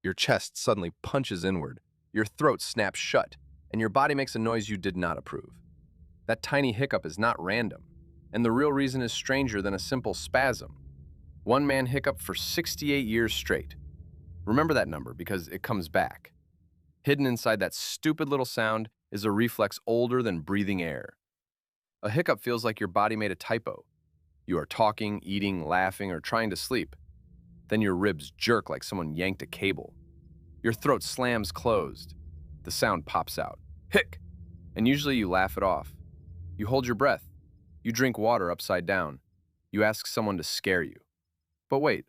Your chest suddenly punches inward, your throat snaps shut, and your body makes a noise you did not approve. That tiny hiccup is not random, and the real reason is stranger than a simple spasm. One man hiccuped for 68 years straight. Remember that number because it comes back. Hidden inside that stupid little sound is a reflex older than breathing air. A hiccup feels like your body made a typo. You are talking, eating, laughing, or trying to sleep. Then your ribs jerk like someone yanked a cable. Your throat slams closed. The sound pops out. Hic! And usually you laugh it off. You hold your breath. You drink water upside down. You ask someone to scare you. But wait,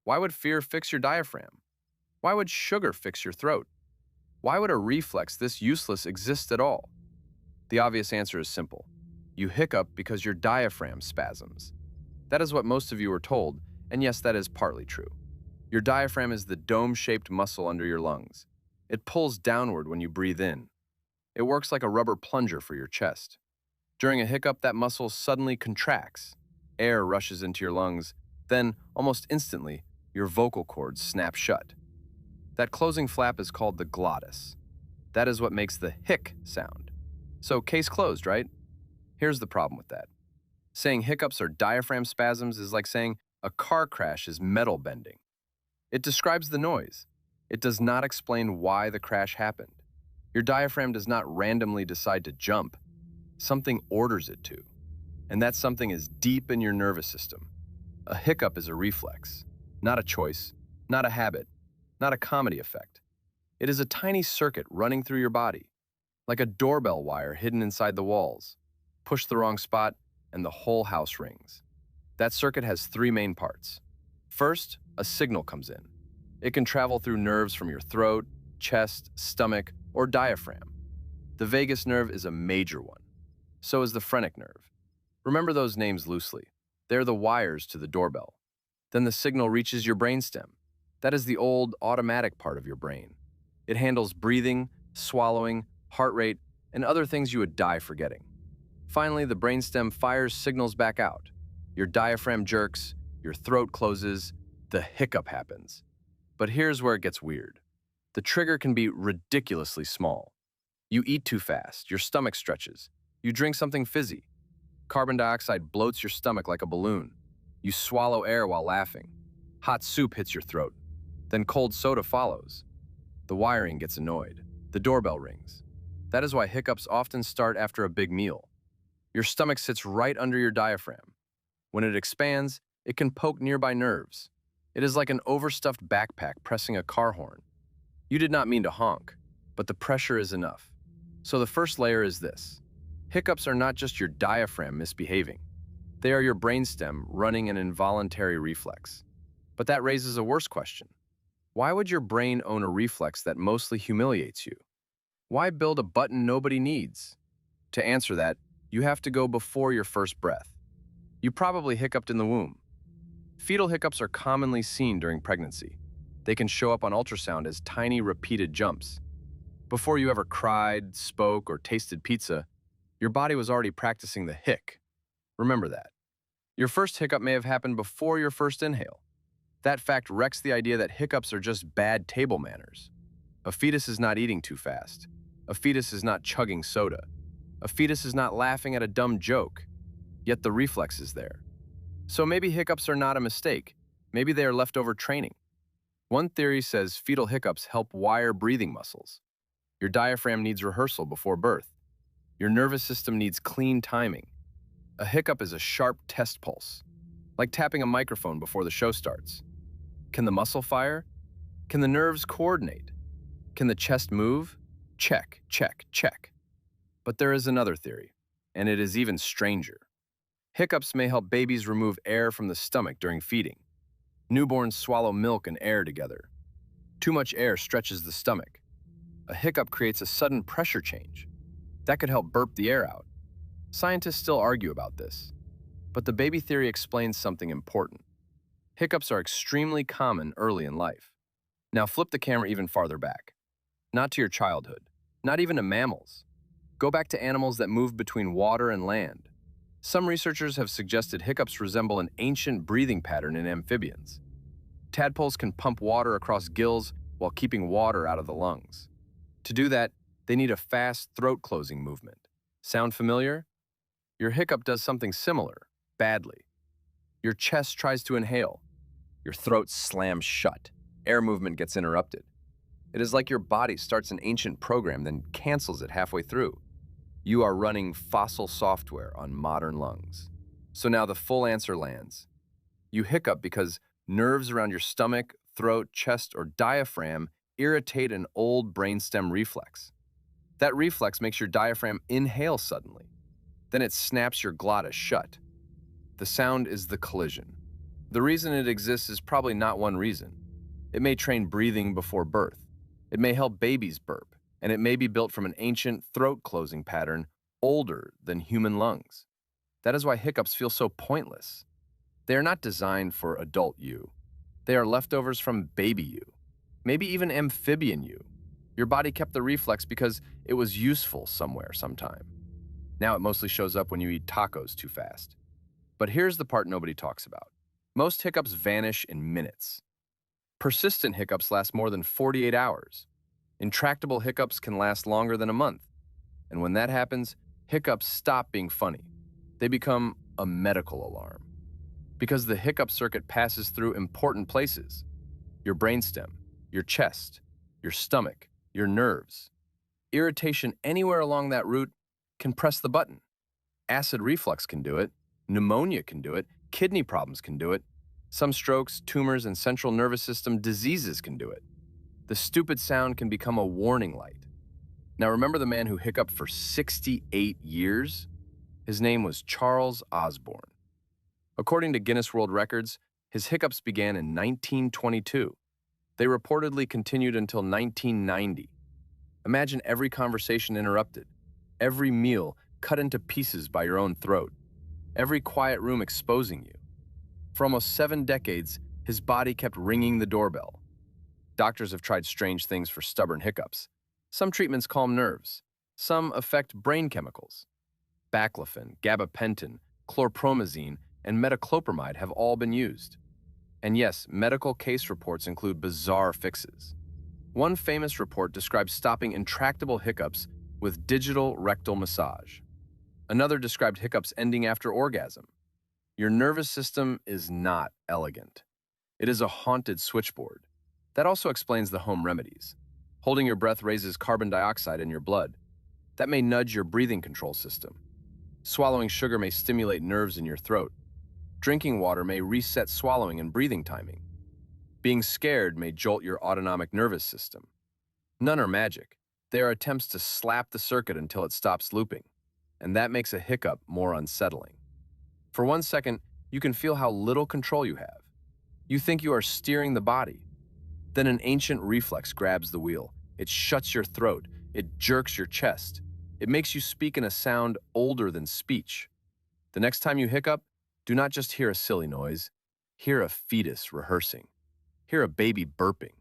why would fear fix your diaphragm? Why would sugar fix your throat? Why would a reflex this useless exist at all? The obvious answer is simple. You hiccup because your diaphragm spasms. That is what most of you are told, and yes, that is partly true. Your diaphragm is the dome-shaped muscle under your lungs. It pulls downward when you breathe in. It works like a rubber plunger for your chest. During a hiccup, that muscle suddenly contracts. Air rushes into your lungs. Then, almost instantly, your vocal cords snap shut. That closing flap is called the glottis. That is what makes the hic sound. So, case closed, right? Here's the problem with that. Saying hiccups are diaphragm spasms is like saying a car crash is metal bending. It describes the noise. It does not explain why the crash happened. Your diaphragm does not randomly decide to jump. Something orders it to. And that something is deep in your nervous system. A hiccup is a reflex, not a choice, not a habit, not a comedy effect. It is a tiny circuit running through your body, like a doorbell wire hidden inside the walls. Push the wrong spot, and the whole house rings. That circuit has three main parts. First, a signal comes in. It can travel through nerves from your throat, chest, stomach, or diaphragm. The vagus nerve is a major one. So is the phrenic nerve. Remember those names loosely. They're the wires to the doorbell. Then the signal reaches your brainstem. That is the old, automatic part of your brain. It handles breathing, swallowing, heart rate, and other things you would die forgetting. Finally, the brainstem fires signals back out. Your diaphragm jerks, your throat closes, the hiccup happens. But here's where it gets weird. The trigger can be ridiculously small. You eat too fast, your stomach stretches. You drink something fizzy. Carbon dioxide bloats your stomach like a balloon. You swallow air while laughing. Hot soup hits your throat. Then cold soda follows. The wiring gets annoyed. The doorbell rings. That is why hiccups often start after a big meal. Your stomach sits right under your diaphragm. When it expands, it can poke nearby nerves. It is like an overstuffed backpack pressing a car horn. You did not mean to honk, but the pressure is enough. So the first layer is this. Hiccups are not just your diaphragm misbehaving. They are your brainstem running an involuntary reflex. But that raises a worse question. Why would your brain own a reflex that mostly humiliates you? Why build a button nobody needs? To answer that, you have to go before your first breath. You probably hiccuped in the womb. Fetal hiccups are commonly seen during pregnancy. They can show up on ultrasound as tiny repeated jumps. Before you ever cried, spoke, or tasted pizza, your body was already practicing the hic. Remember that. Your first hiccup may have happened before your first inhale. That fact wrecks the idea that hiccups are just bad table manners. A fetus is not eating too fast. A fetus is not chugging soda. A fetus is not laughing at a dumb joke. Yet the reflex is there. So maybe hiccups are not a mistake. Maybe they are leftover training. One theory says fetal hiccups help wire breathing muscles. Your diaphragm needs rehearsal before birth. Your nervous system needs clean timing. A hiccup is a sharp test pulse, like tapping a microphone before the show starts. Can the muscle fire? Can the nerves coordinate? Can the chest move? Check, check, check. But there is another theory, and it is even stranger. Hiccups may help babies remove air from the stomach during feeding. Newborns swallow milk and air together. Too much air stretches the stomach. A hiccup creates a sudden pressure change. That could help burp the air out. Scientists still argue about this, but the baby theory explains something important. Hiccups are extremely common early in life. Now flip the camera even farther back. Not to your childhood, not even to mammals. Go back to animals that move between water and land. Some researchers have suggested hiccups resemble an ancient breathing pattern in amphibians. Tadpoles can pump water across gills while keeping water out of the lungs. To do that, they need a fast throat-closing movement. Sound familiar? Your hiccup does something similar, badly. Your chest tries to inhale. Your throat slams shut. Air movement gets interrupted. It is like your body starts an ancient program, then cancels it halfway through. You are running fossil software on modern lungs. So now the full answer lands. You hiccup because nerves around your stomach, throat, chest, or diaphragm irritate an old brainstem reflex. That reflex makes your diaphragm inhale suddenly. Then it snaps your glottis shut. The sound is the collision. The reason it exists is probably not one reason. It may train breathing before birth. It may help babies burp, and it may be built from an ancient throat-closing pattern older than human lungs. That is why hiccups feel so pointless. They are not designed for adult you. They are leftovers from baby you, maybe even amphibian you. Your body kept the reflex because it was useful somewhere sometime. Now it mostly shows up when you eat tacos too fast. But here's the part nobody talks about. Most hiccups vanish in minutes. Persistent hiccups last more than 48 hours. Intractable hiccups can last longer than a month. And when that happens, hiccups stop being funny. They become a medical alarm. Because the hiccup circuit passes through important places. Your brainstem, your chest, your stomach, your nerves. Irritation anywhere along that route can press the button. Acid reflux can do it. Pneumonia can do it. Kidney problems can do it. Some strokes, tumors, and central nervous system diseases can do it. The stupid sound can become a warning light. Now remember the man who hiccuped for 68 years? His name was Charles Osborne. According to Guinness World Records, his hiccups began in 1922. They reportedly continued until 1990. Imagine every conversation interrupted, every meal cut into pieces by your own throat, every quiet room exposing you. For almost 7 decades, his body kept ringing the doorbell. Doctors have tried strange things for stubborn hiccups. Some treatments calm nerves. Some affect brain chemicals. Baclofen, gabapentin, chlorpromazine, and metoclopramide have all been used. And yes, medical case reports include bizarre fixes. One famous report described stopping intractable hiccups with digital rectal massage. Another described hiccups ending after orgasm. Your nervous system is not elegant. It is a haunted switchboard. That also explains the home remedies. Holding your breath raises carbon dioxide in your blood. That may nudge your breathing control system. Swallowing sugar may stimulate nerves in your throat. Drinking water may reset swallowing and breathing timing. Being scared may jolt your autonomic nervous system. None are magic. They are attempts to slap the circuit until it stops looping, and that makes a hiccup more unsettling. For 1 second, you can feel how little control you have. You think you are steering the body. Then an ancient reflex grabs the wheel. It shuts your throat. It jerks your chest. It makes you speak in a sound older than speech. The next time you hiccup, do not just hear a silly noise. Hear a fetus rehearsing. Hear a baby burping.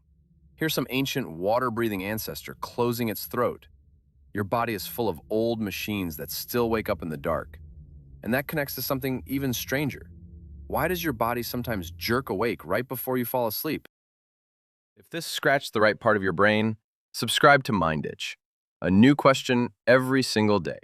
Hear some ancient water-breathing ancestor closing its throat. Your body is full of old machines that still wake up in the dark. And that connects to something even stranger. Why does your body sometimes jerk awake right before you fall asleep? If this scratched the right part of your brain, subscribe to Mind Itch. A new question every single day.